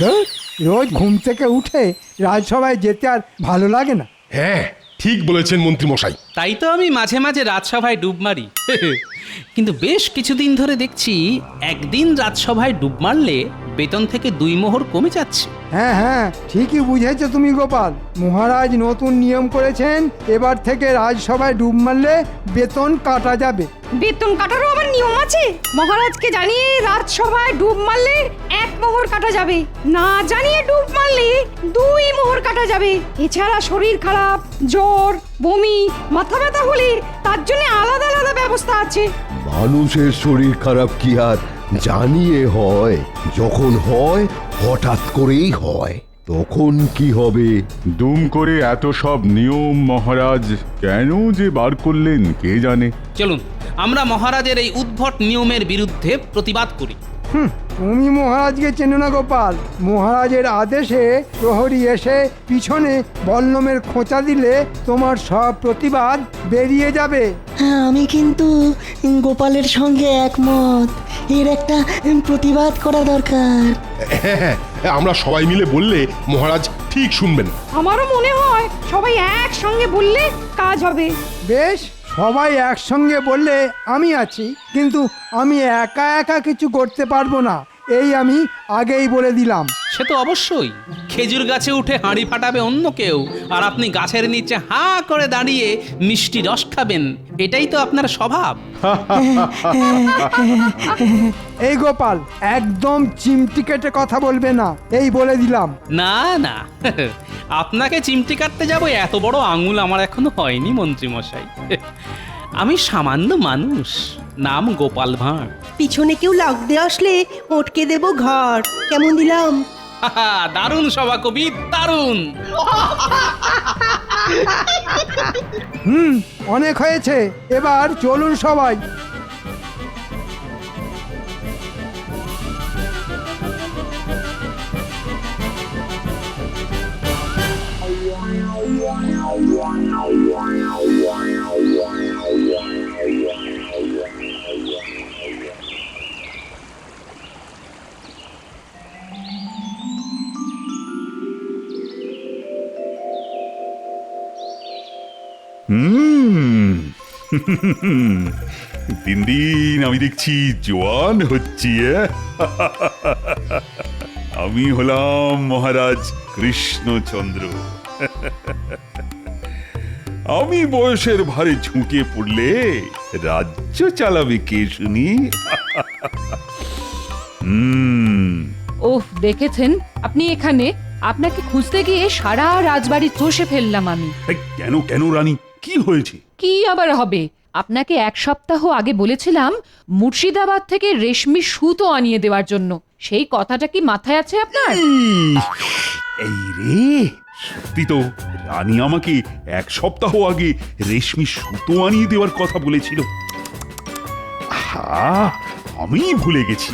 ধুর, রোজ ঘুম থেকে উঠে রাজসভায় যেতে আর ভালো লাগে না। হ্যাঁ, ঠিক বলেছেন মন্ত্রী মশাই। তাই তো আমি মাঝে মাঝে রাজসভায় ডুব মারি। কিন্তু বেশ কিছুদিন ধরে দেখছি একদিন রাজসভায় ডুব মারলে বেতন থেকে 2 মোহর কমে যাচ্ছে। হ্যাঁ হ্যাঁ, ঠিকই বুঝেছো তুমি গোপাল। মহারাজ নতুন নিয়ম করেছেন, এবার থেকে রাজসভায় ডুব মারলে বেতন কাটা যাবে। বেতন কাটারও আবার নিয়ম আছে? মহারাজকে জানিয়ে রাজসভায় ডুব মারলে 1 মোহর কাটা যাবে, না জানিয়ে ডুব মারলে 2 মোহর কাটা যাবে। এছাড়া শরীর খারাপ, জ্বর, বমি, মাথা ব্যথা হলে তার জন্য আলাদা আলাদা ব্যবস্থা আছে। মানুষের শরীর খারাপ কি আর জানিয়ে হয়? যখন হয় হঠাৎ করেই হয়, তখন কি হবে? দুম করে এত সব নিয়ম মহারাজ কেন যে বার করলেন কে জানে। চলুন আমরা মহারাজের এই উদ্ভট নিয়মের বিরুদ্ধে প্রতিবাদ করি। তুমি মহারাজকে চেনো না গোপাল। মহারাজের আদেশে প্রহরী এসে পিছনে বল্লমের খোঁচা দিলে তোমার সব প্রতিবাদ বেরিয়ে যাবে। হ্যাঁ, আমি কিন্তু গোপালের সঙ্গে একমত। এর একটা প্রতিবাদ করা দরকার। হ্যাঁ হ্যাঁ, আমরা সবাই মিলে বললে মহারাজ ঠিক শুনবেন। আমারও মনে হয় সবাই একসঙ্গে বললে কাজ হবে। বেশ, সবাই একসঙ্গে বললে আমি আছি, কিন্তু আমি একা একা কিছু করতে পারবো না, এই আমি আগেই বলে দিলাম। সে তো অবশ্যই। খেজুর গাছে উঠে হাঁড়ি ফাটাবে অন্য কেউ, আর আপনি গাছের নিচে হাঁ করে দাঁড়িয়ে মিষ্টি রস খাবেন, এটাই তো আপনার স্বভাব। এই গোপাল, একদম চিমটি কেটে কথা বলবে না, এই বলে দিলাম। না না, আপনাকে চিমটি কাটতে যাব এত বড় আঙুল আমার এখনো হয়নি মন্ত্রী মশাই। আমি সামান্য মানুষ, নাম গোপাল ভাঁড়। পিছনে কেউ লাগতে আসলে ওটকে দেব ঘর। কেমন দিলাম? দারুণ সভা কবি, দারুণ। অনেক হয়েছে, এবার চলুন সবাই। দিন দিন আমি দেখছি জোয়ান হচ্ছি। আমি হলাম মহারাজ কৃষ্ণচন্দ্র। আমি বয়সের ভারে ঝুঁকে পড়লে রাজ্য চালাবে কে শুনি? ওহ, দেখেছেন আপনি এখানে? আপনাকে খুঁজতে গিয়ে সারা রাজবাড়ি চষে ফেললাম আমি। কেন কেন রানী, কি হয়েছে? কি আবার হবে? আপনাকে 1 সপ্তাহ আগে বলেছিলাম মুর্শিদাবাদ থেকে রেশমি সুতো আনিয়ে দেওয়ার জন্য। সেই কথাটা কি মাথায় আছে আপনার? এই রে, সত্যি তো রানী আমাকে 1 সপ্তাহ আগে রেশমি সুতো আনিয়ে দেওয়ার কথা বলেছিল। আমি ভুলে গেছি।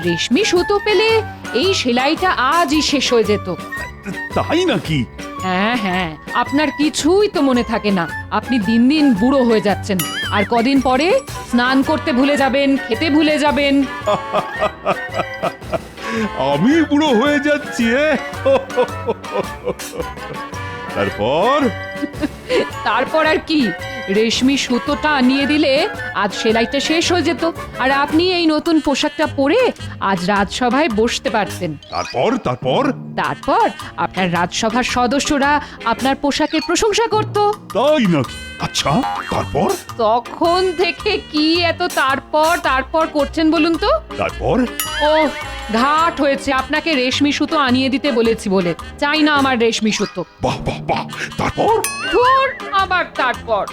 রেশমি সুতো পেলে এই সেলাইটা আজই শেষ হয়ে যেত। তাই নাকি? হ্যাঁ হ্যাঁ, আপনার কিছুই তো মনে থাকে না। আপনি দিন দিন বুড়ো হয়ে যাচ্ছেন, আর কদিন পরে স্নান করতে ভুলে যাবেন, খেতে ভুলে যাবেন। আমি বুড়ো হয়ে যাচ্ছি? তারপর তারপর আর কি? রেশমি সুতোটা আনিয়ে দিলে আজ সেলাইটা শেষ হয়ে যেত, আর আপনি এই নতুন পোশাকটা পরে আজ রাজসভায় বসতে পারতেন। তারপর তারপর তারপর আপনার রাজসভার সদস্যরা আপনার পোশাকের প্রশংসা করত। তাই নাকি? আচ্ছা, তারপর? তখন থেকে কি এত তারপর তারপর করছেন বলুন তো? তারপর ও ঘাট হয়েছে আপনাকে রেশমি সুতো আনিয়ে দিতে বলেছি বলে। চাই না আমার রেশমি সুতো। বাহ বাহ বাহ, তারপর? ধুর, আবার তারপর।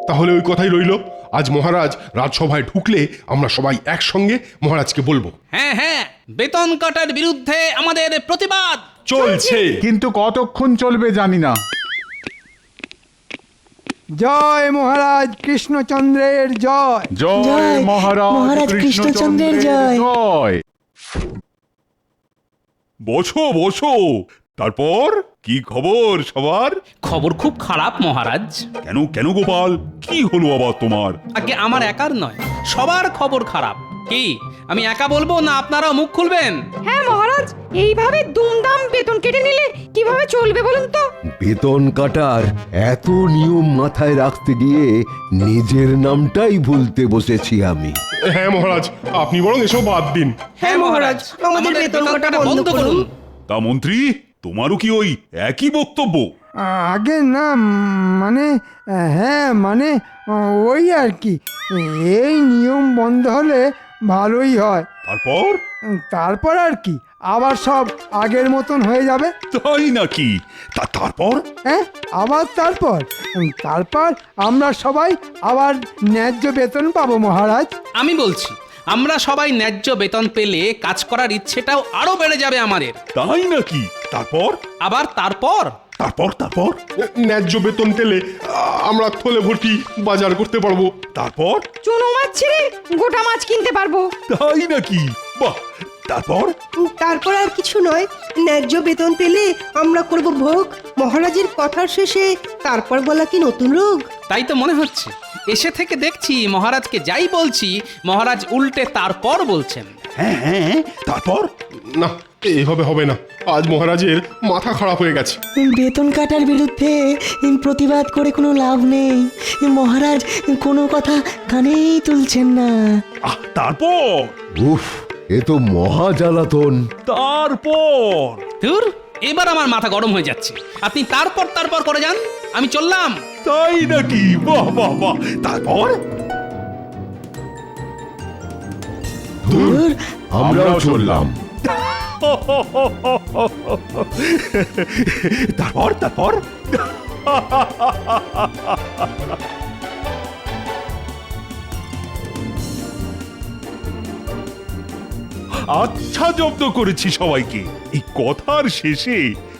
তাহলে ওই কথাই রইল, আজ মহারাজ রাজসভায় ঢুকলে আমরা সবাই একসঙ্গে মহারাজকে বলবো। হ্যাঁ হ্যাঁ, বেতন কাটার বিরুদ্ধে আমাদের প্রতিবাদ চলছে। কিন্তু কতক্ষণ চলবে জানি না। জয় মহারাজ কৃষ্ণচন্দ্রের জয়। জয় মহারাজ কৃষ্ণচন্দ্রের জয়। জয়। বসো বসো। তারপর কি খবর সবার? খবর খুব খারাপ মহারাজ। কেন কেন গোপাল, কি হলো আবার তোমার? আগে আমার একার নয়, সবার খবর খারাপ। কি আমি একা বলবো না আপনারাও মুখ খুলবেন? হ্যাঁ মহারাজ, এইভাবে দুমদাম বেতন কেটে নিলে কিভাবে চলবে বলুন তো? বেতন কাটার এত নিয়ম মাথায় রাখতে গিয়ে নিজের নামটাই ভুলতে বসেছি আমি। হ্যাঁ মহারাজ, আপনি বরং এসব বাদ দিন। হ্যাঁ মহারাজ, আমাদের বেতন কাটা বন্ধ করুন। তা মন্ত্রী, তোমারও কি ওই একই বক্তব্য? আগে না, মানে হ্যাঁ মানে ওই আর কি, এই নিয়ম বন্ধ হলে ভালোই হয়। তারপর আর কি আবার সব আগের মতন হয়ে যাবে। তাই নাকি? তারপর হ্যাঁ আবার তারপর আমরা সবাই আবার ন্যায্য বেতন পাবো মহারাজ। আমি বলছি, আমরা সবাই ন্যায্য বেতন পেলে কাজ করার ইচ্ছেটাও আরো বেড়ে যাবে আমাদের। তাই নাকি? তারপর আবার তারপর তারপর ন্যায্য বেতন পেলে আমরা থলে ভর্তি বাজার করতে পারবো। তারপর চুনো মাছ ছেড়ে গোটা মাছ কিনতে পারবো। তাই নাকি? বাহ! তারপর আর কিছু নয়, ন্যায্য বেতন পেলে আমরা করব ভোগ। মহারাজের কথার শেষে তারপর বলা কি নতুন রোগ? তাই তো মনে হচ্ছে। এসে থেকে দেখছি মহারাজকে যাই বলছি মহারাজ উল্টে তারপর বলছেন। হ্যাঁ, তারপর না, এভাবে হবে না। আজ মহারাজের মাথা খারাপ হয়ে গেছে। বেতন কাটার বিরুদ্ধে প্রতিবাদ করে কোনো লাভ নেই। মহারাজ কোনো কথা কানেই তুলছেন না। তারপর উফ, এ তো মহা জ্বালাতন। তারপর ধুর, এবার আমার মাথা গরম হয়ে যাচ্ছে। আপনি তারপর করে যান, আমি চললাম। তাই নাকি? বাহ বাহ বাহ! তারপর ধুর, আমরাও চললাম। তারপর আচ্ছা, জব্দ করেছি সবাইকে। এই কথার শেষে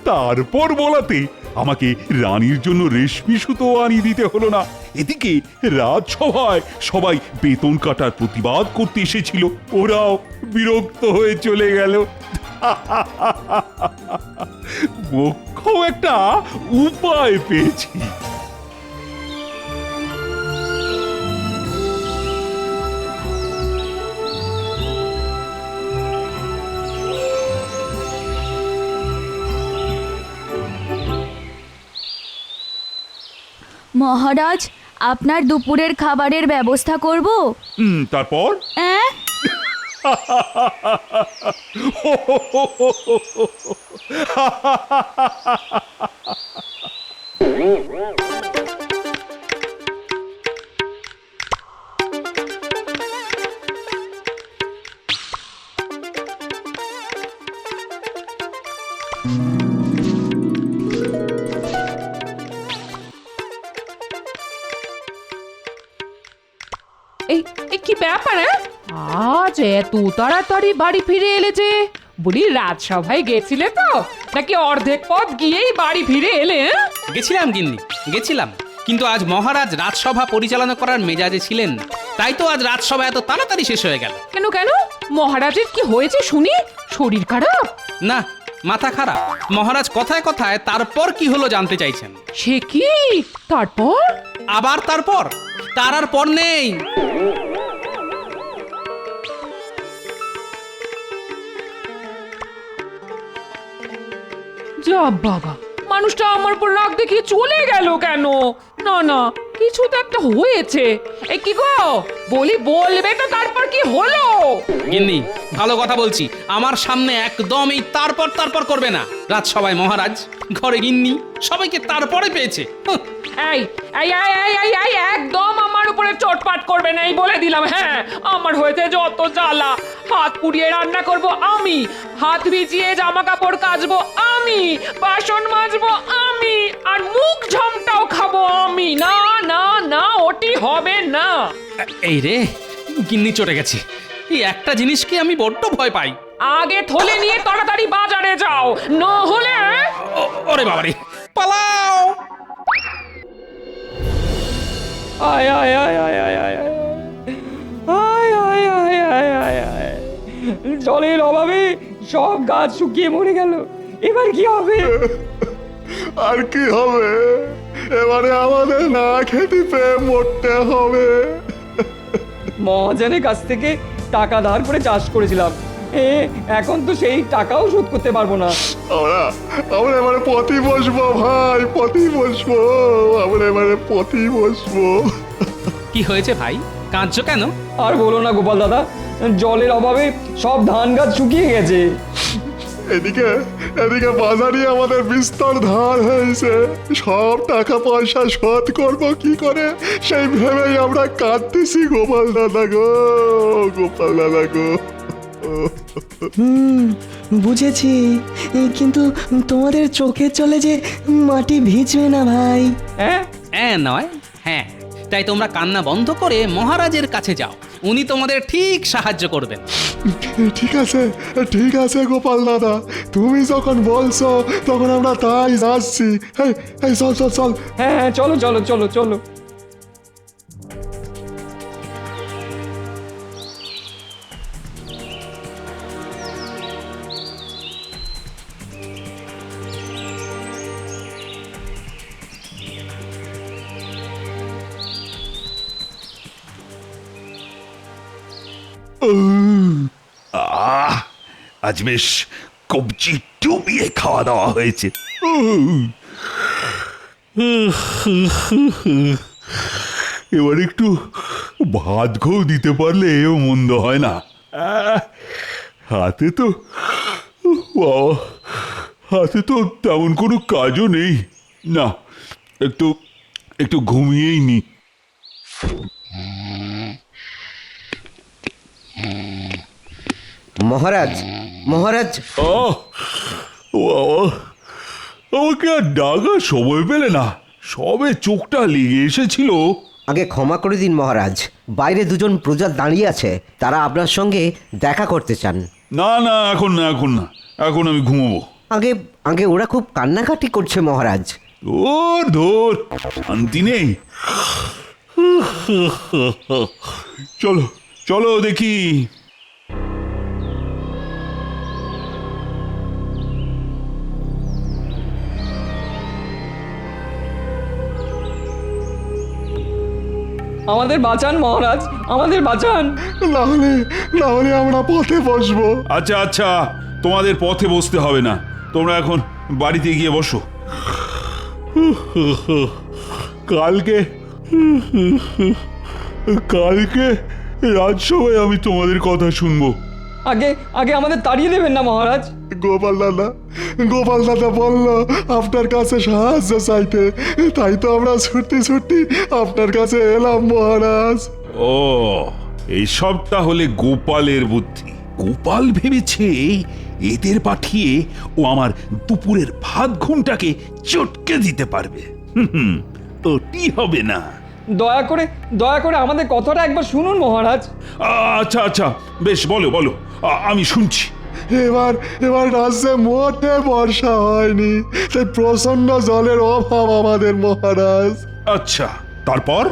তারপর বলাতে আমাকে রানীর জন্য রেশমি সুতো আনিয়ে দিতে হলো না। এদিকে রাজসভায় সবাই বেতন কাটার প্রতিবাদ করতে এসেছিল, ওরাও বিরক্ত হয়ে চলে গেল। মোক্ষম একটা উপায় পেয়েছি। মহারাজ, আপনার দুপুরের খাবারের ব্যবস্থা করব। তারপর এই কি ব্যাপার? আজ এত তাড়াতাড়ি বাড়ি ফিরে এলে যে? বলি রাজসভায় গেছিলে তো, নাকি অর্ধেক পথ গিয়েই বাড়ি ফিরে এলে? গেছিলাম গিন্নি, গেছিলাম, কিন্তু আজ মহারাজ রাজসভা পরিচালনা করার মেজাজে ছিলেন না। তাই তো আজ রাজসভা এত তাড়াতাড়ি শেষ হয়ে গেল। কেন মহারাজের কি হয়েছে শুনি? শরীর খারাপ? না, মাথা খারাপ। মহারাজ কথায় কথায় তারপর কি হলো জানতে চাইছেন। সে কি? তারপর আবার তারপর? তার আর পর নেই। যা বাবা, মানুষটা আমার উপর রাগ দেখিয়ে চলে গেল কেন? না, কিছু তো একটা হয়েছে। এ কি গো, বলবে তো তারপর কি হলো? গিন্নি, ভালো কথা বলছি, আমার সামনে একদম এই তারপর করবে না। রাজসভায় মহারাজ, ঘরে গিন্নি, সবাইকে তারপরে পেয়েছে। এই একদম আমার উপরে চটপাট করবে না, এই বলে দিলাম। হ্যাঁ, আমার হয়েছে যত জ্বালা। হাত পুড়িয়ে রান্না করব আমি, হাত ভিজিয়ে জামা কাপড় কাচবো আমি, বাসন মাজবো আমি, আর মুখ ঝামটাও খাবো আমি। না, ওটি হবে না। এই রে, গিন্নি চটে গেছে। এই একটা জিনিসকে আমি বড্ড ভয় পাই। আগে থলে নিয়ে তাড়াতাড়ি বাজারে যাও, না হলে ওরে বাবারে, পালাও! জলের অভাবে সব গাছ শুকিয়ে মরে গেল। এবার কি হবে? আর কি হবে? এবারে আমাদের না খেতে পেয়ে মরতে হবে। মহাজনের কাছ থেকে টাকা ধার করে চাষ করেছিলাম। এখন তো সেই টাকাও শোধ করতে পারবো না। আমরা এবারে পথই বসবো ভাই, পথই বসবো, আমরা এবারে পথই বসবো। কি হয়েছে ভাই, কাঁদছো কেন? আর বলো না গোপাল দাদা, জলের অভাবে সব ধান গাছ শুকিয়ে গেছে। এদিকে এদিকে বাজারে আমাদের বিস্তর ধার হয়েছে, সব টাকা পয়সা শোধ করবো কি করে সেই ভেবেই আমরা কাঁদতেছি গোপাল দাদা গো, গোপাল দাদা গো। বুঝেছি, কিন্তু তোমাদের চোখের জলে যে মাটি ভিজবে না ভাই। হ্যাঁ নয় হ্যাঁ, তাই তোমরা কান্না বন্ধ করে মহারাজের কাছে যাও, উনি তোমাদের ঠিক সাহায্য করবেন। ঠিক আছে গোপাল দাদা, তুমি যখন বলছো তখন আমরা তাই যাচ্ছি। এই চল চল চল। হ্যাঁ চলো চলো চলো চলো। আজ বেশ কবজি ডুবিয়ে খাওয়া দাওয়া হয়েছে। এবার একটু ভাত ঘৌ দিতে পারলে মন্দ হয় না। হাতে তো হাতে তো তেমন কোনো কাজও নেই, না একটু একটু ঘুমিয়েই নি। মহারাজ, মহারাজ। আমাকে আর ডাকার সময় পেলে না, সবে চোখটা লেগে এসেছিল। আগে ক্ষমা করে দিন মহারাজ, বাইরে দুজন প্রজা দাঁড়িয়ে আছে, তারা আপনার সঙ্গে দেখা করতে চান। না না, এখন না, এখন না, এখন আমি ঘুমোবো। আগে আগে ওরা খুব কান্নাকাটি করছে মহারাজ। ধর ধর, শান্তি নেই। চলো চলো দেখি। আমাদের বাঁচান মহারাজ, আমাদের বাঁচান। না হলে আমরা পথে বসবো। আচ্ছা আচ্ছা, তোমাদের পথে বসতে হবে না, তোমরা এখন বাড়িতে গিয়ে বসো। কালকে কালকে রাজসভায় আমি তোমাদের কথা শুনবো। আগে আগে আমাদের তাড়িয়ে দেবেন না মহারাজ। গোপাল দাদা বলল আপনার কাছে সাহায্য চাইতে, তাই তো আমরা ছুটি ছুটি আপনার কাছে এলাম মহারাজ। ও, এইসব তাহলে গোপালের বুদ্ধি। গোপাল ভেবেছে এদের পাঠিয়ে ও আমার দুপুরের ভাত ঘুমটাকে চটকে দিতে পারবে। ওটি হবে না। দয়া করে আমাদের কথাটা একবার শুনুন মহারাজ। আচ্ছা আচ্ছা, বেশ, বলো বলো, আমি শুনছি। এবার রাজ্যে মোটে বর্ষা হয়নি, তাই প্রচন্ড জলের অভাব আমাদের মহারাজ। আচ্ছা, তারপর?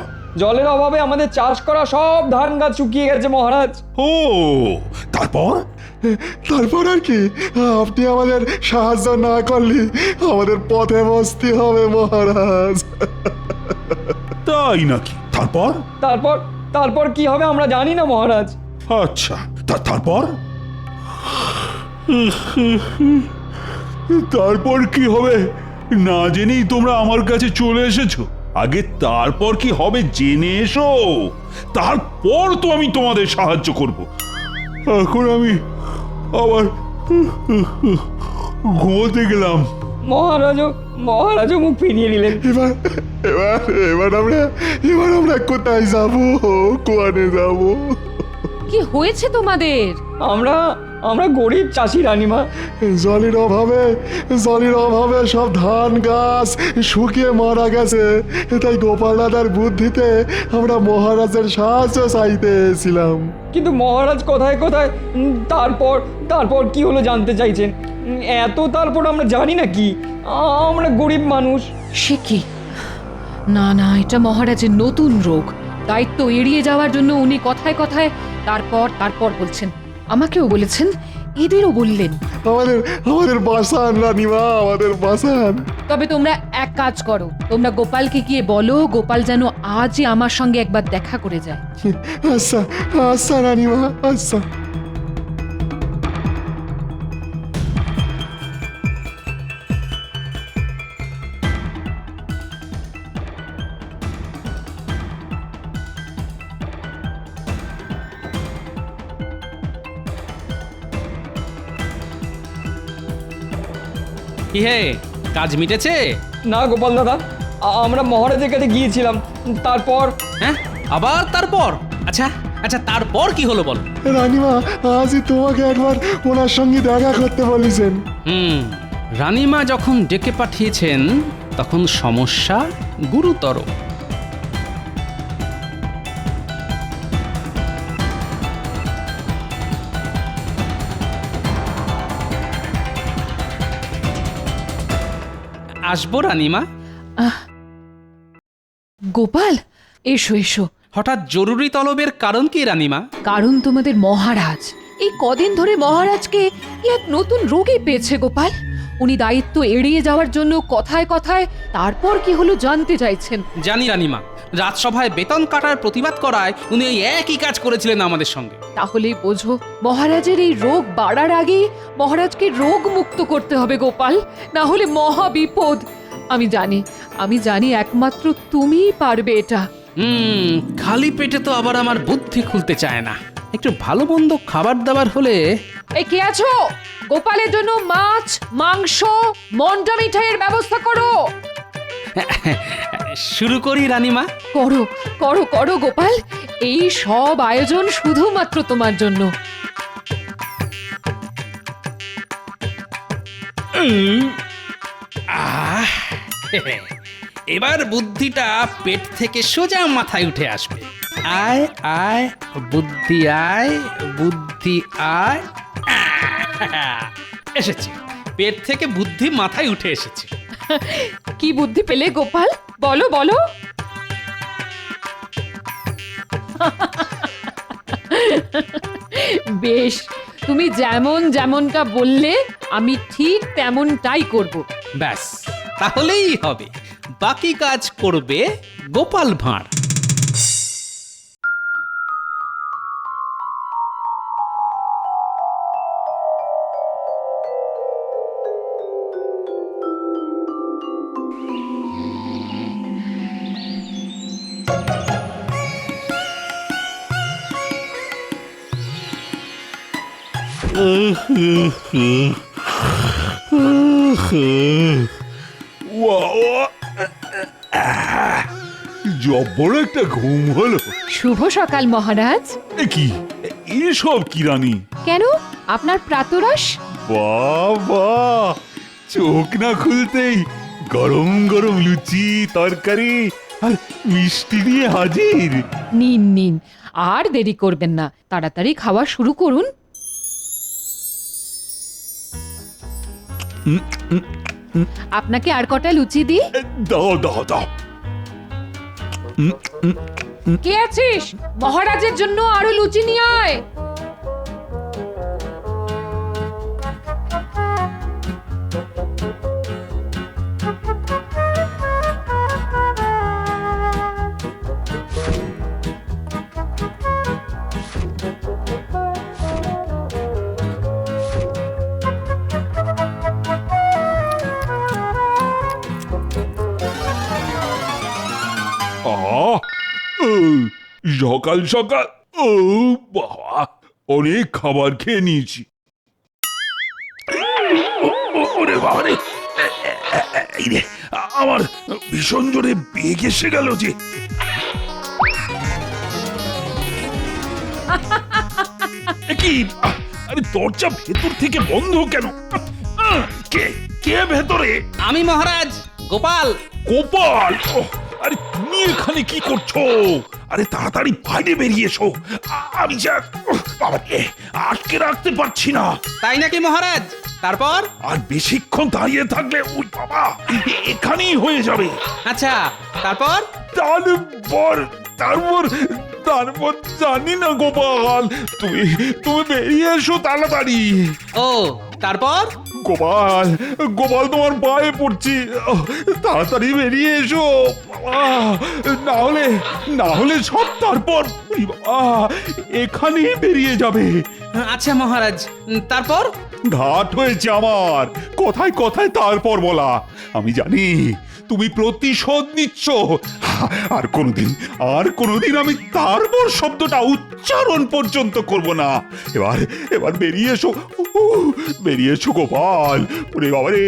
জলের অভাবে আমাদের চাষ করা সব ধান গাছ শুকিয়ে গেছে মহারাজ। ও, তারপর? তারপর আর কি, আপনি আমাদের সাহায্য না করলে আমাদের পথে বসতে হবে মহারাজ। তাই নাকি? তারপর? তারপর কি হবে আমরা জানি না মহারাজ। আচ্ছা, তারপর? তারপর কি হবে না জেনেই তোমরা আমার কাছে চলে এসেছো। আগে তারপর কি হবে জেনে এসো, তারপর তো আমি তোমাদের সাহায্য করব। এখন আমি আবার ঘুমোতে গেলাম। মহারাজও মুখ ফিরিয়ে নিলেন। এবার আমরা কোথায় যাবো, কোয়ানে যাবো? কি হয়েছে তোমাদের? আমরা গরিব চাষি রানীমা, জলের অভাবে সব ধান গাছ শুকিয়ে মারা গেছে, তাই গোপাল দাদার বুদ্ধিতে আমরা মহারাজের সাহায্য চাইতে এসেছিলাম। কিন্তু মহারাজ কোথায় তারপর কি হলো জানতে চাইছেন? এত তারপর আমরা জানি না কি, আমরা গরিব মানুষ। সে কি? না না, এটা মহারাজের নতুন রোগ। দায়িত্ব এড়িয়ে যাওয়ার জন্য উনি কথায় কথায় তারপর বলছেন। আমাকেও বলেছেন, এদেরও বললেন। আমাদের বাঁচান রানীমা, আমাদের বাঁচান। তবে তোমরা এক কাজ করো, তোমরা গোপালকে গিয়ে বলো গোপাল যেন আজই আমার সঙ্গে একবার দেখা করে যায়। আচ্ছা আচ্ছা রানীমা, আচ্ছা। কি হে, কাজ মিটেছে? না গোপাল দাদা, আমরা মহারাজের কাছে গিয়েছিলাম, তারপর হ্যাঁ, আবার তারপর? আচ্ছা আচ্ছা, তারপর কি হলো বল? রানীমা আজই তোমাকে একবার ওনার সঙ্গে দেখা করতে বলেছেন। রানীমা যখন ডেকে পাঠিয়েছেন তখন সমস্যা গুরুতর। আসবো রানীমা? গোপাল, এসো এসো। হঠাৎ জরুরি তলবের কারণ কি রানীমা? কারণ তোমাদের মহারাজ এই কদিন ধরে মহারাজকে এক নতুন রোগী পেয়েছে গোপাল। উনি দায়িত্ব এড়িয়ে যাওয়ার জন্য কথায় কথায় তারপর কি হলো জানতে চাইছেন। জানি রানীমা, রাজসভায় বেতন কাটার প্রতিবাদ করায় উনি এই একই কাজ করেছিলেন আমাদের সঙ্গে। তাহলেই বোঝো, মহারাজের এই রোগ বাড়ার আগেই মহারাজকে রোগ মুক্ত করতে হবে গোপাল, না হলে মহা বিপদ। আমি জানি একমাত্র তুমিই পারবে এটা। খালি পেটে তো আবার আমার বুদ্ধি খুলতে চায় না। একটু ভালো মন্দ খাবার দাবার হলে। এই কে আছো? গোপালের জন্য মাছ, মাংস, মন্ডা মিঠাইয়ের ব্যবস্থা করো। শুরু করি রানীমা? করো করো করো গোপাল, এই সব আয়োজন শুধুমাত্র তোমার জন্য। এবার বুদ্ধিটা পেট থেকে সোজা মাথায় উঠে আসবে। আয় আয় বুদ্ধি, আয় বুদ্ধি আয়। এসেছে, পেট থেকে বুদ্ধি মাথায় উঠে এসেছে। কি বুদ্ধি পেলে গোপাল, বলো বলো। বেশ, তুমি যেমনটা বললে আমি ঠিক তেমনটাই করব। ব্যাস, তাহলেই হবে। বাকি কাজ করবে গোপাল ভাঁড়। জব্বর একটা ঘুম হলো। শুভ সকাল মহারাজ। এ কি, এসব কি রানী? কেন, আপনার প্রাতরাশ? বাবা, চোখ না খুলতেই গরম গরম লুচি, তরকারি আর মিষ্টি দিয়ে হাজির। নিন নিন, আর দেরি করবেন না, তাড়াতাড়ি খাওয়া শুরু করুন। আপনাকে আর কটা লুচি দিই? দাও দাও দাও। কে আছিস? মহারাজের জন্য আরো লুচি নিয়ে আয়। সকাল সকাল, ও বাবা, অনেক খাবার খেয়ে নিয়েছি। ওরে বাবা রে, এই রে, আমার ভীষণ জোরে বেগ এসে গেল যে। কি, আরে দরজা ভেতর থেকে বন্ধ কেন? কে কে ভেতরে? আমি মহারাজ, গোপাল। গোপাল, আরে তুমি এখানে কি করছো? আরে তাড়াতাড়ি বাইরে বেরিয়ে এসো, আমি যা বাবাকে আটকে রাখতে পারছি না। তাই নাকি মহারাজ? তারপর? আর বেশিক্ষণ দাঁড়িয়ে থাকলে ওই বাবা এখানেই হয়ে যাবে। আচ্ছা, তারপর? তারপর জানি না গোপাল, তুমি বেরিয়ে এসো তাড়াতাড়ি। ও, তারপর গোপাল গোপাল তোমার পায়ে পড়ছি, তাড়াতাড়ি বেরিয়ে এসো। না হলে সব তারপর এখানেই বেরিয়ে যাবে। আচ্ছা মহারাজ, তারপর? ঘাট হয়েছে আমার, কথায় কথায় তারপর বলা। আমি জানি তুমি প্রতিশোধ নিচ্ছ, আর কোনোদিন আমি তারপর শব্দটা উচ্চারণ পর্যন্ত করব না। এবার বেরিয়ে এসো গোপাল। ওরে বাবারে,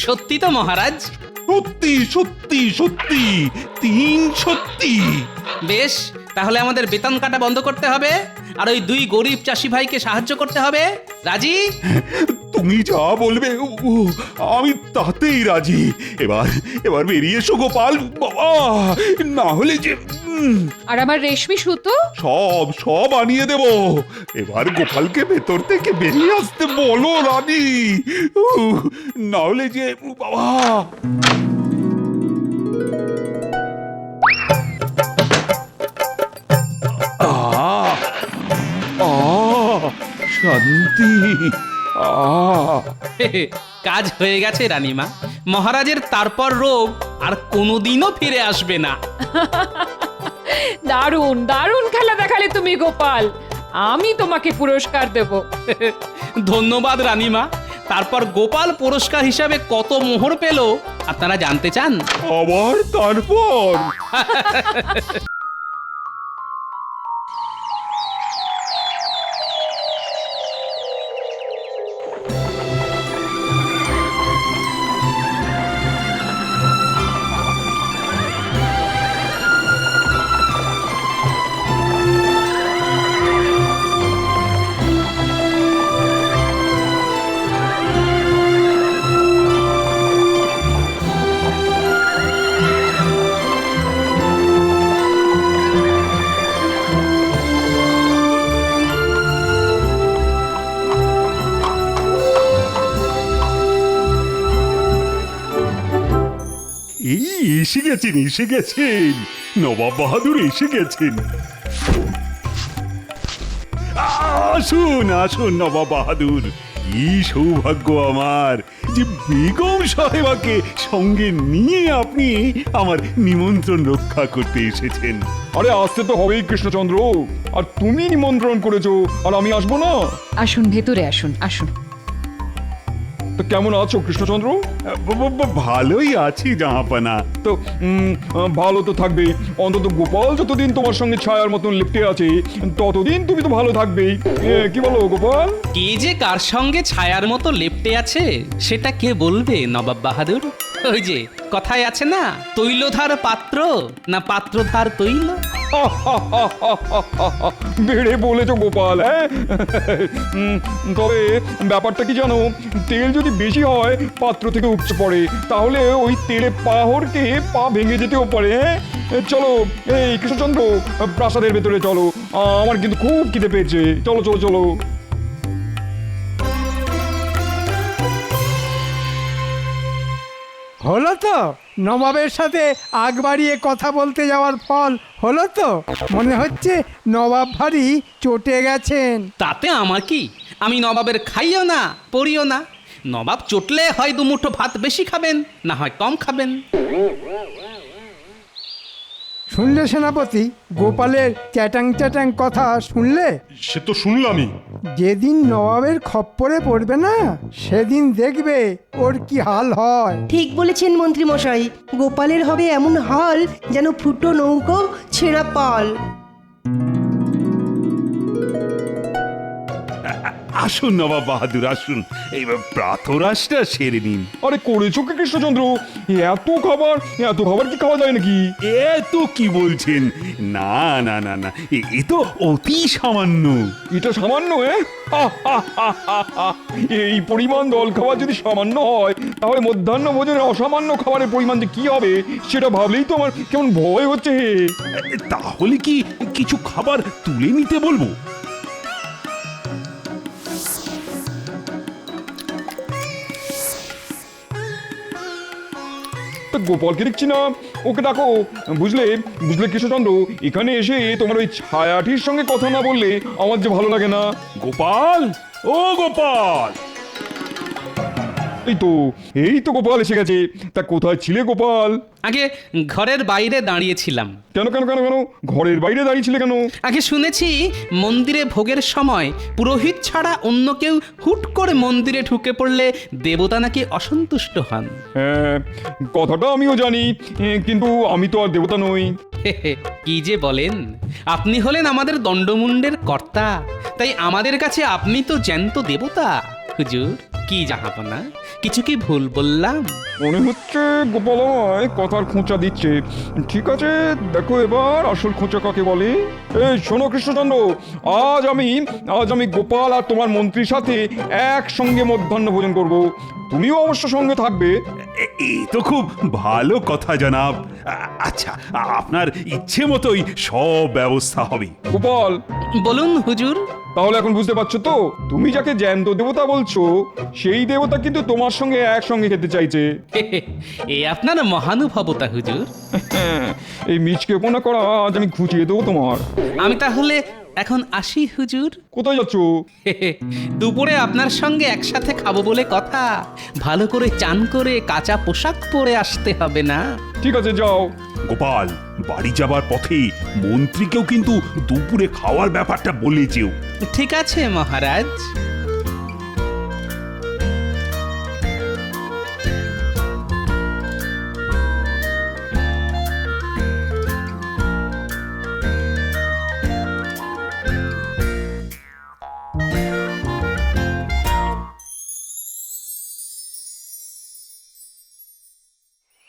সত্যি তো মহারাজ? সত্যি সত্যি সত্যি, 3 সত্যি। বেশ, তাহলে আমাদের বেতন কাটা বন্ধ করতে হবে, আর ওই 2 গরিব চাষি ভাইকে সাহায্য করতে হবে। রাজি? তুমি যা বলবে আমি তাতেই রাজি। এবার বেরিয়ে এসো গোপাল, বাবা, না হলে যে আর আমার রেশমি সুতো? সব আনিয়ে দেব। এবার গোপালকে ভেতর থেকে বেরিয়ে আসতে বলো রানী, না হলে যে বাবা। শান্তি। কাজ হয়ে গেছে রানীমা। মহারাজের তারপর রোগ আর কোনোদিনও ফিরে আসবে না। দারুণ দারুণ খেলা দেখালে তুমি গোপাল, আমি তোমাকে পুরস্কার দেব। ধন্যবাদ রানীমা। তারপর গোপাল পুরস্কার হিসাবে কত মোহর পেল আপনারা জানতে চান? আবার তারপর? এসে গেছেন নবাব বাহাদুর, এসে গেছেন। আসুন নবাব বাহাদুর, কি সৌভাগ্য আমার যে বেগম সাহেবাকে সঙ্গে নিয়ে আপনি আমার নিমন্ত্রণ রক্ষা করতে এসেছেন। আরে আসতে তো হবেই কৃষ্ণচন্দ্র, আর তুমি নিমন্ত্রণ করেছো আর আমি আসবো না? আসুন ভেতরে আসুন। তো কেমন আছো কৃষ্ণচন্দ্র? ভালোই আছি জাহাপানা। তো ভালো তো থাকবে, অন্তত গোপাল যতদিন তোমার সঙ্গে ছায়ার মতন লিপ্টে আছে ততদিন তুমি তো ভালো থাকবেই। কি বলো গোপাল? কে যে কার সঙ্গে ছায়ার মতো লেপ্টে আছে সেটা কে বলবে নবাব বাহাদুর? ওই যে কথায় আছে না, তৈলধার পাত্র না পাত্রধার তৈল। বেড়ে বলেছো গোপাল। হ্যাঁ, তবে ব্যাপারটা কি জানো, তেল যদি বেশি হয় পাত্র থেকে উপচে পড়ে, তাহলে ওই তেলে পাহড়কে পা ভেঙে যেতেও পারে। চলো এই কৃষ্ণচন্দ্র, প্রাসাদের ভেতরে চলো, আমার কিন্তু খুব খিদে পেয়েছে। চলো চলো চলো। হলো তো নবাবের সাথে আগ বাড়িয়ে কথা বলতে যাওয়ার ফল হলো তো? মনে হচ্ছে নবাব ভারী চটে গেছেন। তাতে আমার কি? আমি নবাবের খাইও না পড়িও না। নবাব চটলে হয় 2 মুঠো ভাত বেশি খাবেন, না হয় কম খাবেন। শুনলে সেনাপতি, গোপালের চ্যাটাং চ্যাটাং কথা শুনলে? সে তো শুনলামই। যেদিন নবাবের খপ্পরে পড়বে না, সেদিন দেখবে ওর কি হাল হয়। ঠিক বলেছেন মন্ত্রী মশাই, গোপালের হবে এমন হাল যেন ফুটো নৌকো ছেঁড়া পাল। আসুন নবাব বাহাদুর, আসুন, এইবার প্রাতরাশটা সেরে নিন। আরে করেছো কি কৃষ্ণচন্দ্র? এত খাবার কি খাওয়া যায় নাকি? এত কি বলছেন? না না না না, এ তো অতি সামান্য। এটা সামান্য? এই পরিমাণ দল খাবার যদি সামান্য হয়, তাহলে মধ্যাহ্ন ভোজনের অসামান্য খাবারের পরিমাণ যে কি হবে সেটা ভাবলেই তো আমার কেমন ভয় হচ্ছে। তাহলে কি কিছু খাবার তুলে নিতে বলবো? গোপালকে দেখছি না, ওকে ডাকো। বুঝলে কৃষ্ণচন্দ্র, এখানে এসে তোমার ওই ছায়াটির সঙ্গে কথা না বললে আমার যে ভালো লাগে না। গোপাল, ও গোপাল, এই তো গোপাল এসে গেছে। তা কোথায় ছিলে গোপাল? আগে ঘরের বাইরে দাঁড়িয়েছিলাম। কেন কেন কেন কেন ঘরের বাইরে দাঁড়িয়েছিলে কেন? আগে শুনেছি মন্দিরে ভোগের সময় পুরোহিত ছাড়া অন্য কেউ হুট করে মন্দিরে ঢুকে পড়লে দেবতা নাকি অসন্তুষ্ট হন। হ্যাঁ, কথাটা আমিও জানি, কিন্তু আমি তো আর দেবতা নই। কি যে বলেন, আপনি হলেন আমাদের দণ্ডমুণ্ডের কর্তা, তাই আমাদের কাছে আপনি তো জ্যান্ত দেবতা। হুজুর, কি জাহাপনা, কিছু কি ভুল বললাম? মনে হচ্ছে গোপাল আমায় কথার খোঁচা দিচ্ছে। ঠিক আছে, দেখো এবার আসল খোঁচা কাকে বলে। এই শোনো কৃষ্ণচন্দ্র, আজ আমি গোপাল আর তোমার মন্ত্রীর সাথে একসঙ্গে মধ্যাহ্ন ভোজন করব। তুমিও অবশ্য সঙ্গে থাকবে। এই তো খুব ভালো কথা জনাব। আচ্ছা, আপনার ইচ্ছে মতোই সব ব্যবস্থা হবে। গোপাল, বলুন হুজুর। তাহলে এখন বুঝতে পারছো তো, তুমি যাকে জ্যান্ত দেবতা বলছো সেই দেবতা কিন্তু তোমার সঙ্গে একসঙ্গে খেতে চাইছে। এ আপনার মহানুভবতা হুজুর। এই মিচকেপনা করা আজ আমি ঘুচিয়ে দেবো তোমার। আমি তাহলে এখন আসি হুজুর। কোথায় যাচ্ছ? দুপুরে আপনার সঙ্গে একসাথে খাবো বলে কথা। ভালো করে চান করে কাঁচা পোশাক পরে আসতে হবে না? ঠিক আছে, যাও। গোপাল, বাড়ি যাবার পথে মন্ত্রীকেও কিন্তু দুপুরে খাওয়ার ব্যাপারটা বলে যেও। ঠিক আছে মহারাজ।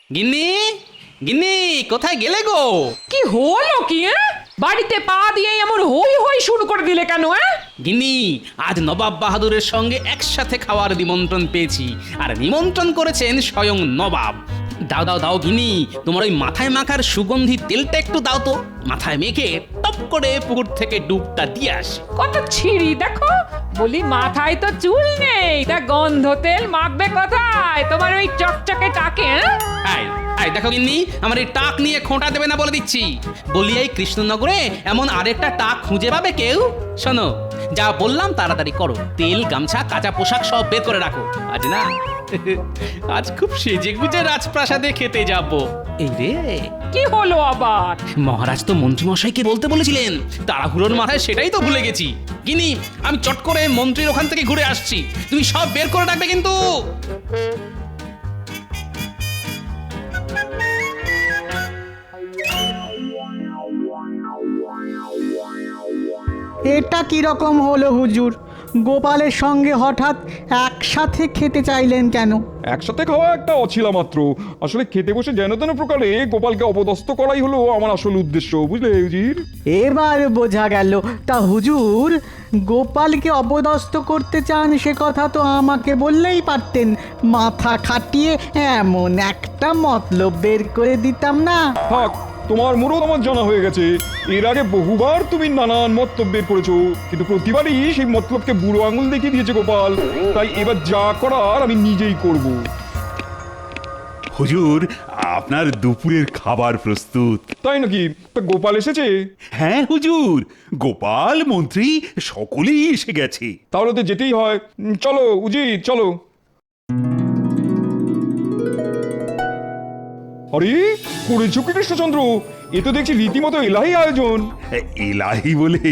গিন্নি, গিন্নি, কোথায় গেলে গো? কি হলো কি? বাড়িতে পা দিয়ে এমন হই হই শুরু করে দিলে কেন? গিন্নি, আজ নবাব বাহাদুরের সঙ্গে একসাথে খাওয়ার নিমন্ত্রণ পেয়েছি, আর নিমন্ত্রণ করেছেন স্বয়ং নবাব। দাও দাও দাও গিন্নি, তোমার ওই মাথায় মাখার সুগন্ধি তেলটা একটু দাও তো। মাথায় মেখে টপ করে পুকুর থেকে ডুবটা দিয়ে আসি। কত ছিঁড়ি দেখো। বলি মাথায় তো চুল নেই, তা গন্ধ তেল মাখবে কোথায় তোমার ওই চকচকে টাকে? আয় আয়, দেখো গিন্নি, আমার এই টাক নিয়ে খোঁটা দেবে না বলে দিচ্ছি। বলি এই কৃষ্ণনগরে এমন আরেকটা টাক খুঁজে পাবে কেউ? শোনো, যা বললাম তাড়াতাড়ি করো। তেল, গামছা, কাঁচা পোশাক সব বের করে রাখো। আজ না, আজ খুব সেজে গুজে রাজপ্রাসাদে খেতে যাব। এই রে, কি হলো আবার? মহারাজ তো মন্ত্রী মশাইকে বলতে বলেছিলেন, তাড়াহুড়োর মাথায় সেটাই তো ভুলে গেছি। গিনি, আমি চট করে মন্ত্রীর ওখান থেকে ঘুরে আসছি, তুমি সব বের করে রাখবে কিন্তু। এটা কিরকম হলো হুজুর? গোপালের সঙ্গে হঠাৎ একসাথে খেতে চাইলেন কেন? একসাথে খাওয়া একটা অছিলা মাত্র। আসলে খেতে বসে যেন তেন প্রকারে গোপালকে অপদস্থ করাই হলো আমার আসল উদ্দেশ্য, বুঝলে হুজুর? এবার বোঝা গেল। তা হুজুর, গোপালকে অপদস্থ করতে চান সে কথা তো আমাকে বললেই পারতেন। মাথা খাটিয়ে এমন একটা মতলব বের করে দিতাম না? থাক, তোমার মুরত আমার জানা হয়ে গেছে। এর আগে বহুবার তুমি নানান মতলব বের করেছো, কিন্তু প্রতিবারই সেই মতলবকে বুড়ো আঙুল দেখিয়ে দিয়েছে গোপাল। তাই এবার যা করার আমি নিজেই করব। হুজুর, আপনার দুপুরের খাবার প্রস্তুত। তাই নাকি? তা গোপাল এসেছে? হ্যাঁ হুজুর, গোপাল, মন্ত্রী সকলেই এসে গেছে। তাহলে তো যেতেই হয়। চলো উজির, চলো। আরে করেছো কি কৃষ্ণচন্দ্র? এ তো দেখছি রীতিমতো এলাহি আয়োজন। এলাহি বলে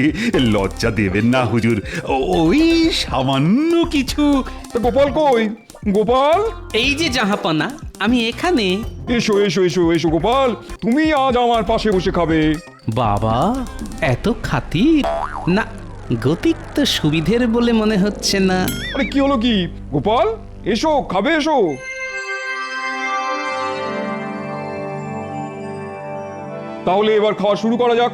লজ্জা দেবেন না হুজুর, ওই সামান্য কিছু। গোপাল কই? গোপাল, এই যে জাহাপনা, আমি এখানে। এসো এসো এসো এসো গোপাল, তুমি আজ আমার পাশে বসে খাবে। বাবা, এত খাতির না? গতিক তো সুবিধের বলে মনে হচ্ছে না। আরে কি হলো কি? গোপাল, এসো, খাবে, এসো। তাহলে এবার খাওয়া শুরু করা যাক।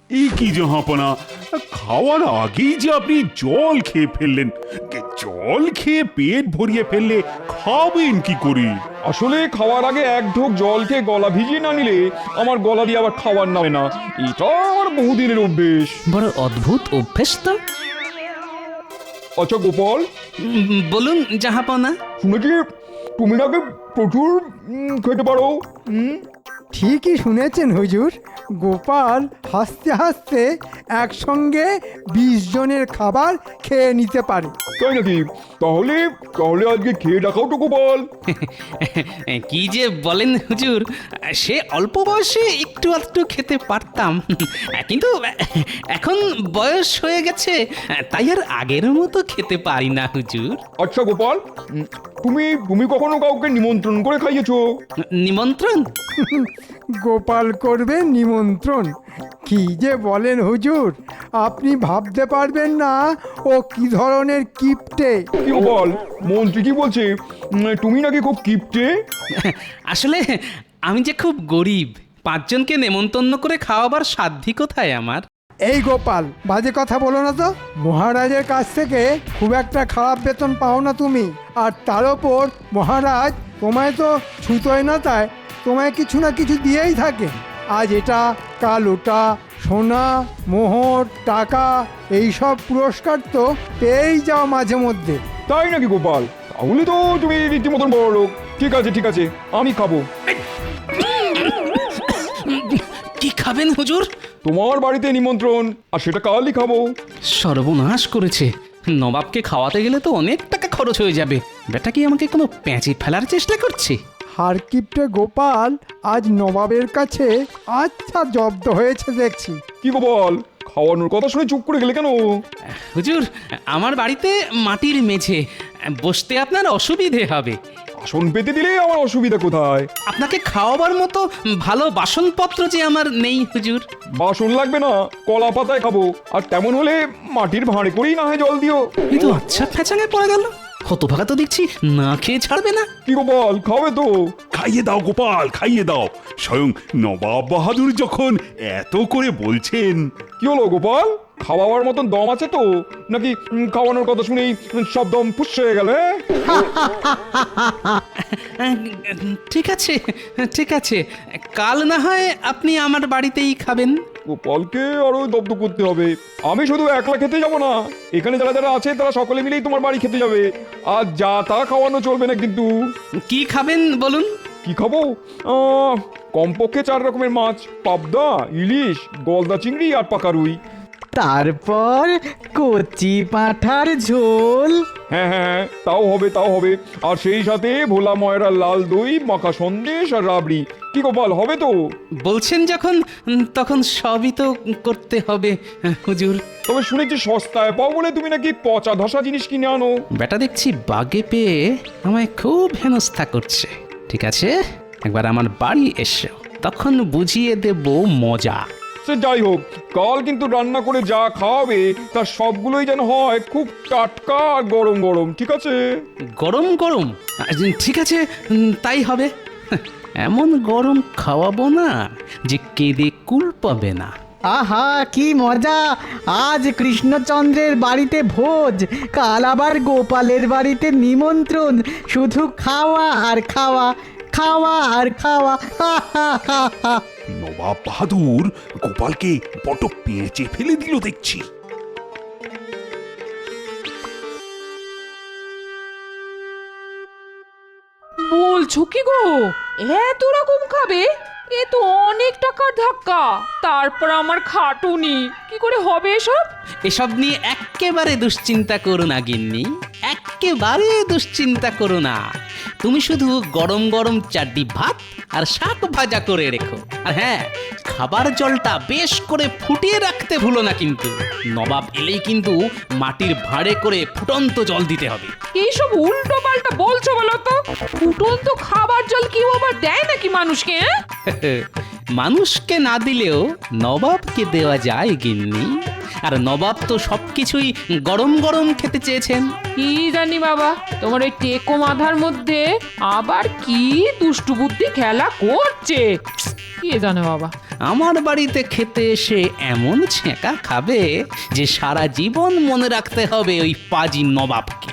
এই কি জাহাপনা, খাওয়ার আগেই যে আপনি জল খেয়ে ফেললেন। জল খেয়ে পেট ভরিয়ে ফেললে খাবেন কি করে? আসলে খাওয়ার আগে এক ঢোক জল খেয়ে গলা ভিজিয়ে না নিলে আমার গলা দিয়ে আবার খাবার নামে না। এটা আমার বহুদিনের অভ্যেস। বড় অদ্ভুত অভ্যেস তো। আচ্ছা গোপাল, বলুন জাহাপনা। শুনেছি তুমি নাকি প্রচুর খেতে পারো। ঠিকই শুনেছেন হুজুর। গোপাল হাসতে হাসতে একসঙ্গে 20 জনের খাবার খেয়ে নিতে পারে। তাই নাকি? তাহলে তাহলে আজকে খেয়ে দেখাও তো গোপাল। কি যে বলেন হুজুর, সে অল্প বয়সে একটু আধটু খেতে পারতাম, কিন্তু এখন বয়স হয়ে গেছে, তাই আর আগের মতো খেতে পারি না হুজুর। আচ্ছা গোপাল, তুমি তুমি কখনো কাউকে নিমন্ত্রণ করে খাইয়েছো? নিমন্ত্রণ? গোপাল করবে নিমন্ত্রণ? কি যে বলেন হুজুর, আপনি ভাবতে পারবেন না ও কি ধরনের কিপ্টে। কি গোপাল, মন্ত্রী কি বলছে? তুমি নাকি খুব কিপটে? আসলে আমি যে খুব গরিব, 5 জনকে নেমন্তন্ন করে খাওয়াবার সাধ্যি কোথায় আমার। এই গোপাল, বাজে কথা বলো না তো। মহারাজের কাছ থেকে খুব একটা খারাপ বেতন পাও না তুমি, আর তার ওপর মহারাজ তোমায় তো ছুতোয় না, তাই তোমায় কিছু না কিছু দিয়েই থাকে। আজ এটা, কাল ওটা, সোনা, মোহর, টাকা, এইসব পুরস্কার তো পেয়েই যাও মাঝে মধ্যে। তাই নাকি গোপাল? তাহলে তো তুমি রীতিমতন বড় লোক। ঠিক আছে ঠিক আছে, আমি খাবো। কি খাবেন হুজুর? তোমার বাড়িতে নিমন্ত্রণ, আর সেটা কালই খাবো। সর্বনাশ করেছে, নবাবকে খাওয়াতে গেলে তো অনেক টাকা খরচ হয়ে যাবে। বেটা কি আমাকে কোনো প্যাঁচে ফেলার চেষ্টা করছে? হারকিপ্টে গোপাল আজ নবাবের কাছে আচ্ছা জব্দ হয়েছে দেখছি। কি গোপাল, খাওয়ানোর কথা শুনে চুপ করে গেলে কেন? হুজুর, আমার বাড়িতে মাটির মেঝে, বসতে আপনার অসুবিধে হবে। আসন পেতে দিলে আমার অসুবিধা কোথায়? আপনাকে খাওয়াবার মতো ভালো বাসনপত্র যে আমার নেই হুজুর। বাসন লাগবে না, কলা পাতায় খাবো। আর তেমন হলে মাটির ভাঁড়ে করেই না হয় জল দিও। এই তো আচ্ছা ফ্যাচাঙে পড়ে গেল, হতভাগা তো দেখছি না খেয়ে ছাড়বে না। কি গোপাল, খাবে তো? খাইয়ে দাও গোপাল, খাইয়ে দাও। স্বয়ং নবাব বাহাদুর যখন এত করে বলছেন। কি হলো গোপাল, খাওয়াবার মতন দম আছে তো, নাকি খাওয়ানোর কথা শুনেই সব দম ফুস হয়ে গেল? ঠিক আছে ঠিক আছে, কাল না হয় আপনি আমার বাড়িতেই খাবেন। গোপালকে আরো দব্দ করতে হবে। আমি শুধু একলা খেতে যাব না, এখানে যারা যারা আছে তারা সকলে মিলেই তোমার বাড়ি খেতে যাবে। আর যা তা খাওয়ানো চলবে না কিন্তু। কি খাবেন বলুন? কি খাবো? কমপক্ষে 4 রকমের মাছ, পাবদা, ইলিশ, গলদা চিংড়ি আর পাকা রুই। তারপর কচি পাঁঠার ঝোল। হ্যাঁ হ্যাঁ, তাও হবে তাও হবে। আর সেই সাথে ভোলা ময়রা লাল দই, মাখা সন্দেশ আর রাবড়ি। কি গোপাল, হবে তো? বলছেন যখন, তখন সবই তো করতে হবে হুজুর। তবে শুনেছি সস্তায় পাও বলে তুমি নাকি পচা ধসা জিনিস কিনে আনো। বেটা দেখছি বাগে পেয়ে আমায় খুব হেনস্থা করছে। ঠিক আছে, একবার আমার বাড়ি এসো, তখন বুঝিয়ে দেব মজা। সে যাই হোক, কাল কিন্তু রান্না করে যা খাওয়াবে তার সবগুলোই যেন হয় খুব টাটকা আর গরম গরম। ঠিক আছে? গরম গরম? ঠিক আছে, তাই হবে। এমন গরম খাওয়াবো না যে কেঁদে কুল পাবে না। আহা কি মজা! আজ কৃষ্ণচন্দ্রের বাড়িতে ভোজ, কাল আবার গোপালের বাড়িতে নিমন্ত্রণ। শুধু খাওয়া আর খাওয়া, খাওয়া আর খাওয়া। নবাব বাহাদুর গোপালকে বড় পেঁচে ফেলে দিল দেখছি। বলছো কি গো, এত রকম খাবে? এ তো অনেক টাকার ধাক্কা। তারপর আমার খাটুনি, কি করে হবে এসব? এসব নিয়ে এক্কেবারে দুশ্চিন্তা করো না গিন্নি, এক্কেবারে দুশ্চিন্তা করো না। তুমি শুধু গরম গরম 4 ডিম ভাত আর শাক ভাজা করে রেখো। আর হ্যাঁ, খাবার জলটা বেশ করে ফুটিয়ে রাখতে ভুলো না কিন্তু। নবাব এলেই কিন্তু মাটির ভাঁড়ে করে ফুটন্ত জল দিতে হবে। এইসব উল্টো পাল্টা বলছো বলো তো? ফুটন্ত খাবার জল কি আবার দেয় নাকি মানুষকে? মানুষকে না দিলেও নবাবকে দেওয়া যায় গিন্নি। আর নবাব তো সবকিছুই গরম গরম খেতে চেয়েছেন। কি জানি বাবা, তোমার ওই টেকো মাথার মধ্যে আবার কি দুষ্টু বুদ্ধি খেলা করছে, কে জানে বাবা। আমার বাড়িতে খেতে এসে এমন ছেঁকা খাবে যে সারা জীবন মনে রাখতে হবে ওই পাজি নবাবকে।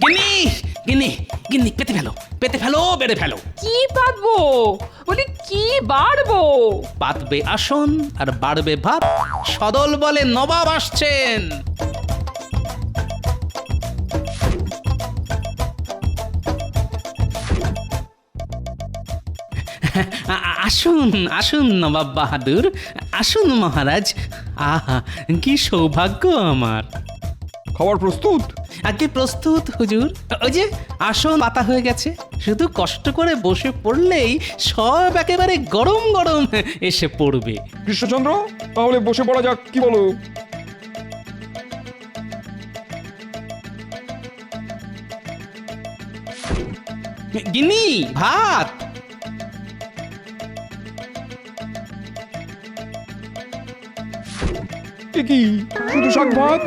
গিন্নি গিন্নি গিন্নি, পেতে ফেলো পেতে ফেলো, বেড়ে ফেলো। কি পাতবো? বলি কি বাড়বো? পাতবে আসন আর বাড়বে ভাত। সদল বলে নবাব আসছেন। আসুন আসুন নবাব বাহাদুর, আসুন মহারাজ। আহা, কি সৌভাগ্য আমার। খাবার প্রস্তুত? আগে প্রস্তুত হুজুর। ওই যে আসন পাতা হয়ে গেছে, শুধু কষ্ট করে বসে পড়লেই সব একেবারে গরম গরম এসে পড়বে। কৃষ্ণচন্দ্র, তাহলে বসে পড়া যাক, কি বলো? গিন্নি, ভাত। এ কি, শুধু শাক ভাত?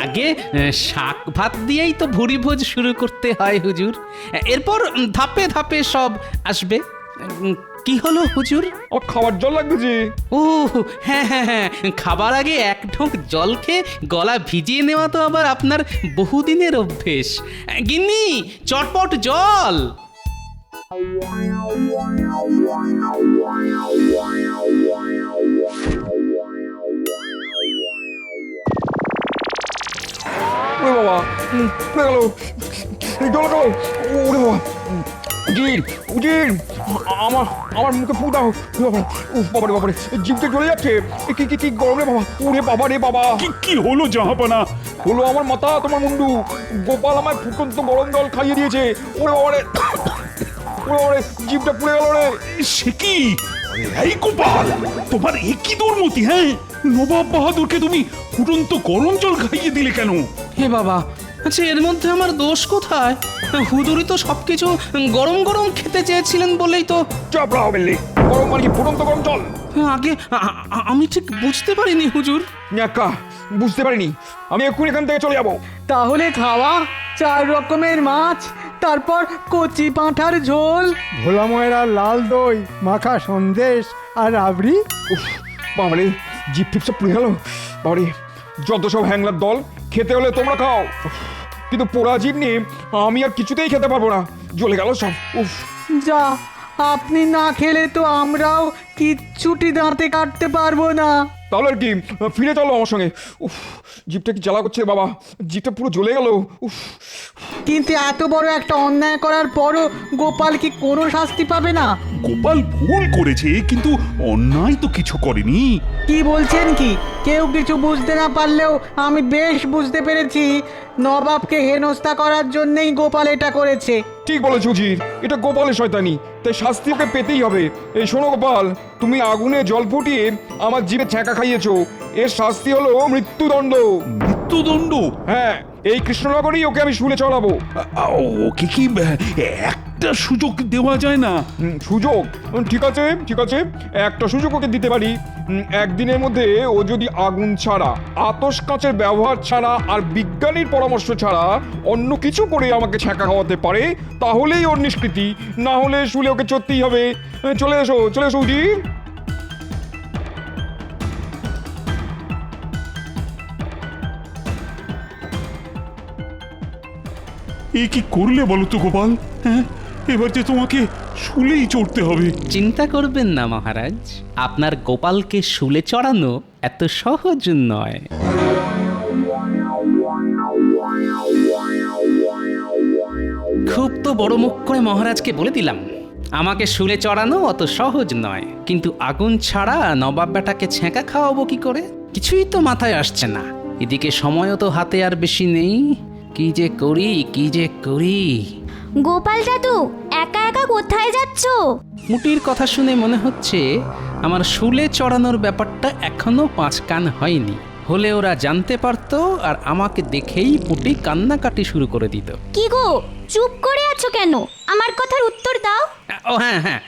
আগে শাক ভাত দিয়েই তো ভুরি ভোজ শুরু করতে হয় হুজুর, এরপর ধাপে ধাপে সব আসবে। কি হলো হুজুর? আমার খাবার জল লাগবে যে। ও হ্যাঁ হ্যাঁ হ্যাঁ, খাবার আগে এক ঢোক জল খেয়ে গলা ভিজিয়ে নেওয়া তো আবার আপনার বহুদিনের অভ্যেস। গিন্নি, চটপট জল। ওরে বাবা, পড়ে গেল, জল গেল। ওরে বাবা, উজির উজির, আমার আমার মুখে ফু দাও। বাবারে বাবারে, জিভটা জ্বলে যাচ্ছে। কি কি কি গরম রে বাবা। ওরে বাবা রে বাবা। কি হলো জাহাপানা? হলো আমার মাথা তোমার মুন্ডু। গোপাল আমায় ফুটন্ত গরম জল খাইয়ে দিয়েছে। ওরে বাবারে, ওরে বাবারে, জিভটা পুড়ে গেল রে। সে কি? এই গোপাল, তোমার একই দুর্মতি! হ্যাঁ, নবাব বাহাদুরকে তুমি ফুটন্ত গরম জল খাইয়ে দিলে কেন? হে বাবা, আচ্ছা এর মধ্যে আমার দোষ কোথায়? হুজুরই তো সবকিছু গরম গরম খেতে চেয়েছিলেন বলেই তো। চাপড়া হবে লে। গরম মানে কি ফুটন্ত গরম জল? আগে আমি ঠিক বুঝতে পারিনি হুজুর। ন্যাকা, বুঝতে পারিনি। আমি এক্ষুনি এখান থেকে চলে যাবো। তাহলে খাওয়া 4 রকমের মাছ, তারপর কচি পাঁঠার ঝোল, ভোলা ময়রার লাল দই, মাখা সন্দেশ আর রাবড়ি। উফ, বাবারে, জিপ টিপ সব পুড়ে গেল। বাবারে, যত সব হ্যাংলার দল, খেতে হলে তোমরা খাও। উফ, কিন্তু পোড়া জিপ নিয়ে আমি আর কিছুতেই খেতে পারবো না। জ্বলে গেল সব। উফ, যা, আপনি না খেলে তো আমরাও কিচ্ছুটি দাঁতে কাটতে পারবো না। তাহলে আর কি, ফিরে চলো আমার সঙ্গে। উফ, জিপটা কি জ্বালা করছে বাবা, জিপটা পুরো জ্বলে গেল। উফ, কিন্তু এত বড় একটা অন্যায় করার পরও গোপাল কি কোনো শাস্তি পাবে না? গোপাল ভুল করেছে, কিন্তু অন্যায় তো কিছু করেনি। কি বলছেন কি? কেউ কিছু বুঝতে না পারলেও আমি বেশ বুঝতে পেরেছি নবাবকে হেনস্থা করার জন্যই গোপাল এটা করেছে। ঠিক বলেছো উজির, এটা গোপালের শয়তানি, তাই শাস্তি ওকে পেতেই হবে। এই শোনো গোপাল, তুমি আগুনে জল ফুটিয়ে আমার জিভে ছ্যাঁকা খাইয়েছো, এর শাস্তি হলো মৃত্যুদণ্ড। মৃত্যুদণ্ড? হ্যাঁ, এই কৃষ্ণনগরেই ওকে আমি শুলে চড়াবো। ওকে কি একটা সুযোগ দেওয়া যায় না? সুযোগ? ঠিক আছে ঠিক আছে, একটা সুযোগ ওকে দিতে পারি। একদিনের মধ্যে ও যদি আগুন ছাড়া, আতশ কাঁচের ব্যবহার ছাড়া আর বিজ্ঞানীর পরামর্শ ছাড়া অন্য কিছু করে আমাকে ছ্যাঁকা খাওয়াতে পারে, তাহলেই ওর নিষ্কৃতি। না হলে শুলে ওকে চড়তেই হবে। চলে এসো চলে এসো উজি। এ কি করলে বলো তো গোপাল? হ্যাঁ, এবার যে তোমাকে শুলেই চড়তে হবে। চিন্তা করবেন না মহারাজ, আপনার গোপালকে শুলে চড়ানো এত সহজ নয়। খুব তো বড় মুখ করে মহারাজকে বলে দিলাম, আমাকে শুলে চড়ানো অত সহজ নয়। কিন্তু আগুন ছাড়া নবাব বেটাকে ছ্যাঁকা খাওয়াবো কি করে? কিছুই তো মাথায় আসছে না। এদিকে সময়ও তো হাতে আর বেশি নেই। কি যে করি, কি যে করি। গোপাল দাদু, একা একা কোথায় যাচ্ছ? মুটির কথা শুনে মনে হচ্ছে আমার শুলে চড়ানোর ব্যাপারটা এখনো 5 কান হয়নি। হলে ওরা জানতে পারতো আর আমাকে দেখেই পুটি কান্নাকাটি শুরু করে দিত। কি গো, চুপ করে আছো কেন? আমার কথার উত্তর দাও। ও হ্যাঁ হ্যাঁ,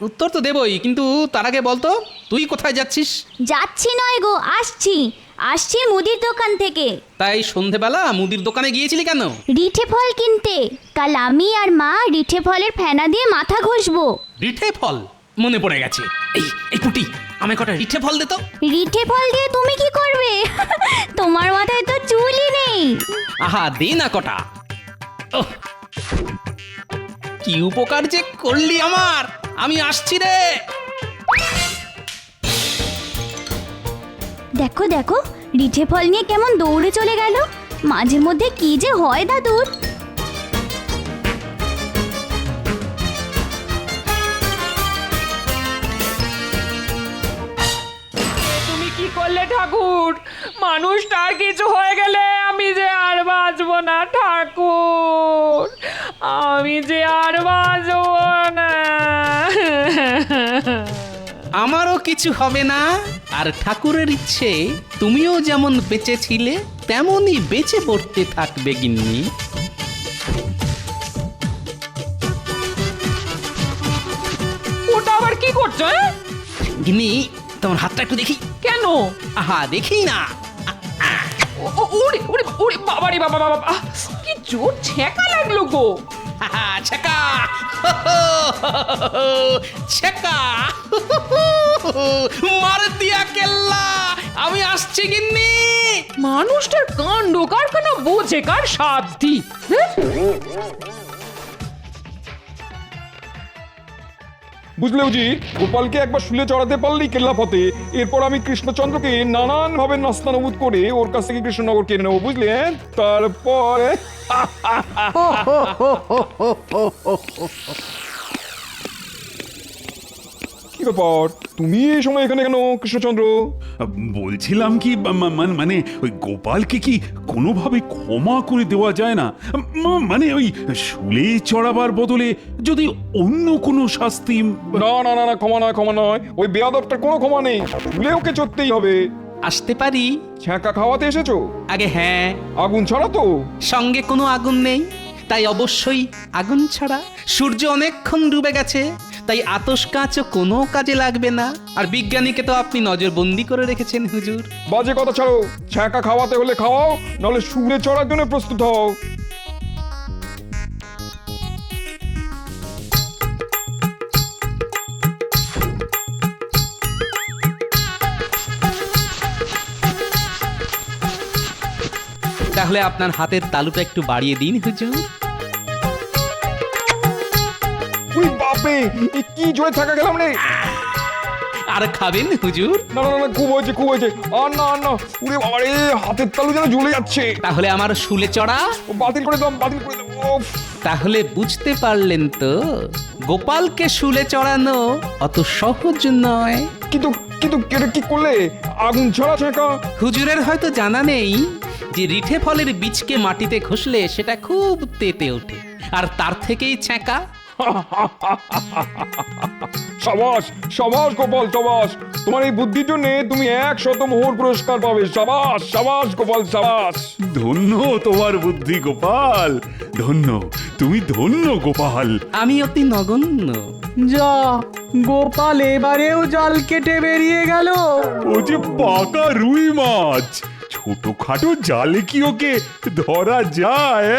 উত্তর তো দেবই, কিন্তু তার আগে বলতো তুই কোথায় যাচ্ছিস? যাচ্ছি নয় গো, আসছি মুদির দোকান থেকে। তাই সন্ধেবেলা মুদির দোকানে গিয়েছিলি কেন? রিঠে ফল কিনতে। কাল আমি আর মা রিঠে ফলের ফেনা দিয়ে মাথা ঘষবো। রিঠে ফল? মনে পড়ে গেছে। এই পুটি, আমায় কটা রিঠে ফল দে তো। রিঠে ফল দিয়ে তুমি কি করবে? তোমার মাথায় তো চুলই নেই। আহা, দে না কটা। ওহ, কি উপকার যে করলি আমার। আমি আসছি রে। দেখো দেখো, রিঠে ফল নিয়ে কেমন দৌড়ে চলে গেল। মাঝে মধ্যে কি যে হয় দাদুর। ঠাকুর, মানুষটার কিছু হয়ে গেলে আমি যে আর বাঁচবো না ঠাকুর, আমি যে আর বাঁচবো না। আমারও কিছু হবে না, আর ঠাকুরের ইচ্ছে তুমিও যেমন বেঁচে ছিলে তেমনই বেঁচে পড়তে থাকবে গিন্নি। ওটা আবার কি করছো? গিন্নি, তোমার হাতটা একটু দেখি। কেন? আহা, দেখি না। ওরে ওরে ওরে বাবা রে বাবা বাবা, কি জোর ছেঁকা লাগলো গো। আহা, ছেকা ছেকা, মার দিয়া কেল্লা, আমি আসছি গিন্নি। মানুষটার কাণ্ড কারখানা বোঝে কার সাধ্যি। বুঝলে উজি, গোপালকে একবার শুলে চড়াতে পারলেই কেল্লা ফতে। এরপর আমি কৃষ্ণচন্দ্রকে নানান ভাবে নাস্তানুবুদ করে ওর কাছ থেকে কৃষ্ণনগর কিনে নেবো, বুঝলে? তারপরে কি ব্যাপার, তুমি এই সময় এখানে কেন কৃষ্ণচন্দ্র? বলছিলাম কি মানে ওই গোপালকে কি কোনোভাবে ক্ষমা করে দেওয়া যায় না? মানে ওই শুলে চড়াবার বদলে যদি অন্য কোনো শাস্তি। না না না না, ক্ষমা নয়, ক্ষমা নয়, ওই বেয়াদবটার কোনো ক্ষমা নেই, শুলে ওকে চড়তেই হবে। আসতে পারি? ছ্যাঁকা খাওয়াতে এসেছো? আগে হ্যাঁ। আগুন ছাড়া তো? সঙ্গে কোনো আগুন নেই, তাই অবশ্যই আগুন ছাড়া। সূর্য অনেকক্ষণ ডুবে গেছে, তাই আতস কাঁচও কোনো কাজে লাগবে না। আর বিজ্ঞানীকে তো আপনি নজরবন্দি করে রেখেছেন হুজুর। বাজে কথা ছাড়ো, ছ্যাঁকা খাওয়াতে হলে খাওয়াও, নাহলে শুলে চড়ার জন্য প্রস্তুত হও। তাহলে আপনার হাতের তালুটা একটু বাড়িয়ে দিন হুজুর। উই বাপে, এ কি জোরে থাকা গেলাম রে। আর খাবেন হুজুর? না না না, খুব হয়েছে, খুব হয়েছে, আর না আর না। উরে বাবা রে, হাতের তালু যেন জ্বলে যাচ্ছে। তাহলে আমার শুলে চড়া বাতিল করে দাও, বাতিল করে দাও। উফ। তাহলে বুঝতে পারলেন তো, গোপালকে শুলে চড়ানো অত সহজ নয়। কিন্তু কিন্তু এটা কি করলে? আগুন ছাড়া ছ্যাঁকা? হুজুরের হয়তো জানা নেই যে রিঠে ফলের বীজকে মাটিতে ঘষলে সেটা খুব তেতে ওঠে, আর তার থেকেই ছ্যাঁকা। সাবাস সাবাস গোপাল, সাবাস। তোমার এই বুদ্ধির জন্য তুমি 100 মোহর পুরস্কার পাবে। সাবাস সাবাস গোপাল, সাবাস। ধন্য তোমার বুদ্ধি গোপাল, ধন্য তুমি, ধন্য গোপাল। আমি অতি নগণ্য। যা, গোপাল এবারেও জাল কেটে বেরিয়ে গেল। ও যে পাকা রুই মাছ, ছোটখাটো জালে কি ওকে ধরা যায়?